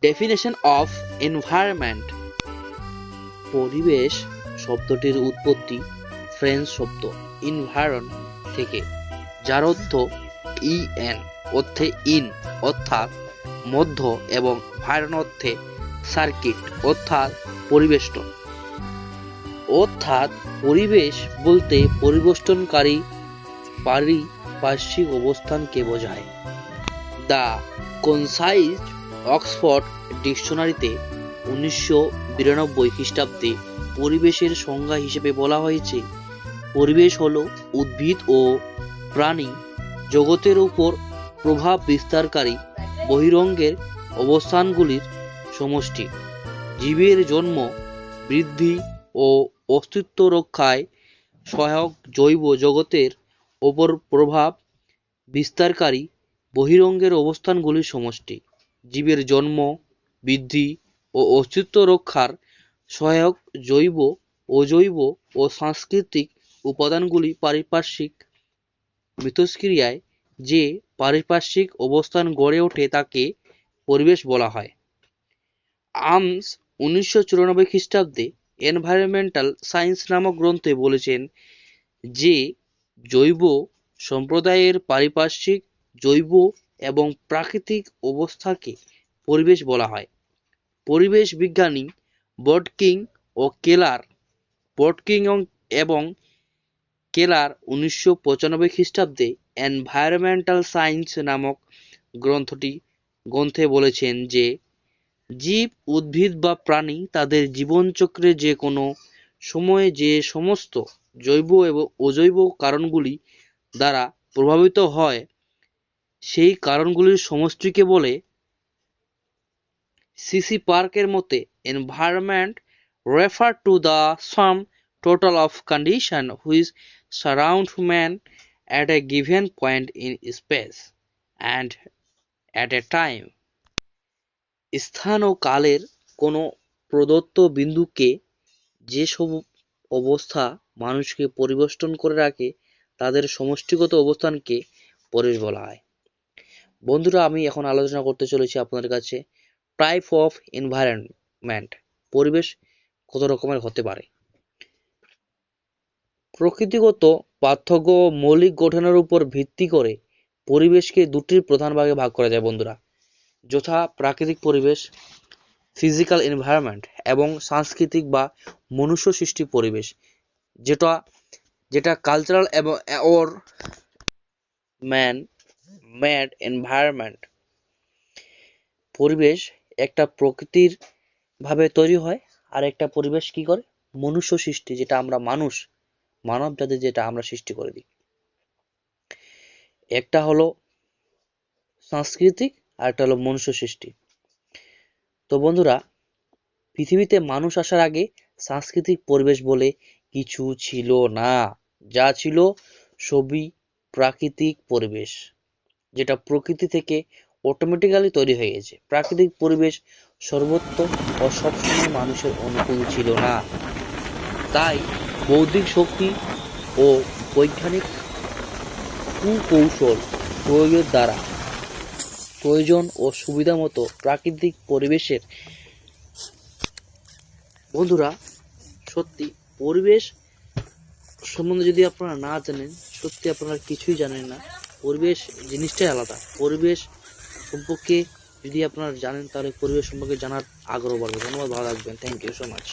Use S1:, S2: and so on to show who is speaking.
S1: Definition of environment. পরিবেশ শব্দটির উৎপত্তি ফ্রেঞ্চ শব্দ ইনভায়রন থেকে, যার অর্থ ইএন অর্থে ইন অর্থাৎ মধ্য এবং ভায়রন অর্থে সার্কিট অর্থাৎ পরিবেষ্টন। অর্থাৎ পরিবেশ বলতে পরিবেষ্টনকারী পারিপার্শ্বিক অবস্থানকে বোঝায়। দ্য কনসাইজ অক্সফোর্ড ডিকশনারিতে 1992 খ্রিস্টাব্দে পরিবেশের সংজ্ঞা হিসেবে বলা হয়েছে, পরিবেশ হলো উদ্ভিদ ও প্রাণী জগতের উপর প্রভাব বিস্তারকারী বহিরঙ্গের অবস্থানগুলির সমষ্টি। জীবের জন্ম, বৃদ্ধি ও অস্তিত্ব রক্ষায় সহায়ক জৈব জগতের ওপর প্রভাব বিস্তারকারী বহিরঙ্গের অবস্থানগুলির সমষ্টি। জীবের জন্ম, বৃদ্ধি ও অস্তিত্ব রক্ষার সহায়ক জৈব, অজৈব ও সাংস্কৃতিক উপাদানগুলি পারিপার্শ্বিক মিথস্ক্রিয়ায় যে পারিপার্শ্বিক অবস্থান গড়ে ওঠে তাকে পরিবেশ বলা হয়। আমস 1994 খ্রিস্টাব্দে এনভায়রনমেন্টাল সায়েন্স নামক গ্রন্থে বলেছেন যে জৈব সম্প্রদায়ের পারিপার্শ্বিক, জৈব এবং প্রাকৃতিক অবস্থাকে পরিবেশ বলা হয়। পরিবেশ বিজ্ঞানী বডকিং এবং কেলার 1995 খ্রিস্টাব্দে এনভায়রনমেন্টাল সায়েন্স নামক গ্রন্থে বলেছেন যে জীব, উদ্ভিদ বা প্রাণী তাদের জীবনচক্রে যে কোনো সময়ে যে সমস্ত জৈব এবং অজৈব কারণগুলি দ্বারা প্রভাবিত হয় সেই কারণগুলির সমষ্টিকে বলে। সিসি পার্কের মতে, environment refer to the sum total of conditions which surround man at a given point in space and at a time. স্থান ও কালের কোনো প্রদত্ত বিন্দুকে যেসব অবস্থা মানুষকে পরিবেষ্টন করে রাখে তাদের সমষ্টিগত অবস্থানকে পরিবেশ বলা হয়। বন্ধুরা, আমি এখন আলোচনা করতে চলেছি আপনাদের কাছে টাইপ অফ এনভায়রনমেন্ট। পরিবেশ কত রকমের হতে পারে। প্রকৃতিগত পার্থক্য ও মৌলিক গঠনের উপর ভিত্তি করে পরিবেশকে দুটি প্রধান ভাগে ভাগ করা যায় বন্ধুরা, যথা প্রাকৃতিক পরিবেশ ফিজিক্যাল এনভায়রনমেন্ট এবং সাংস্কৃতিক বা মনুষ্য সৃষ্টি পরিবেশ যেটা কালচারাল এবং অর ম্যান মেড এনভায়রনমেন্ট। পরিবেশ একটা প্রকৃতির ভাবে তৈরি হয়, আর একটা পরিবেশ কি করে মনুষ্য সৃষ্টি, যেটা আমরা মানব জাতি যেটা আমরা সৃষ্টি করে দিই। একটা হলো সাংস্কৃতিক আর একটা হলো মনুষ্য সৃষ্টি। তো বন্ধুরা, পৃথিবীতে মানুষ আসার আগে সাংস্কৃতিক পরিবেশ বলে কিছু ছিল না, যা ছিল সবই প্রাকৃতিক পরিবেশ, যেটা প্রকৃতি থেকে অটোমেটিক্যালি তৈরি হয়ে গেছে। প্রাকৃতিক পরিবেশ সর্বত্র ও সবসময় মানুষের অনুকূল ছিল না, তাই বৌদ্ধিক শক্তি ও বৈজ্ঞানিক কুকৌশল প্রয়োগের দ্বারা প্রয়োজন ও সুবিধা মতো প্রাকৃতিক পরিবেশের। বন্ধুরা, সত্যি পরিবেশ সম্বন্ধে যদি আপনারা না জানেন, সত্যি আপনারা কিছুই জানেন না। পরিবেশ জিনিসটাই আলাদা। পরিবেশ সম্পর্কে যদি আপনারা জানেন, তাহলে পরিবেশ সম্পর্কে জানার আগ্রহ বাড়বে। ধন্যবাদ, ভালো থাকবেন। Thank you so much.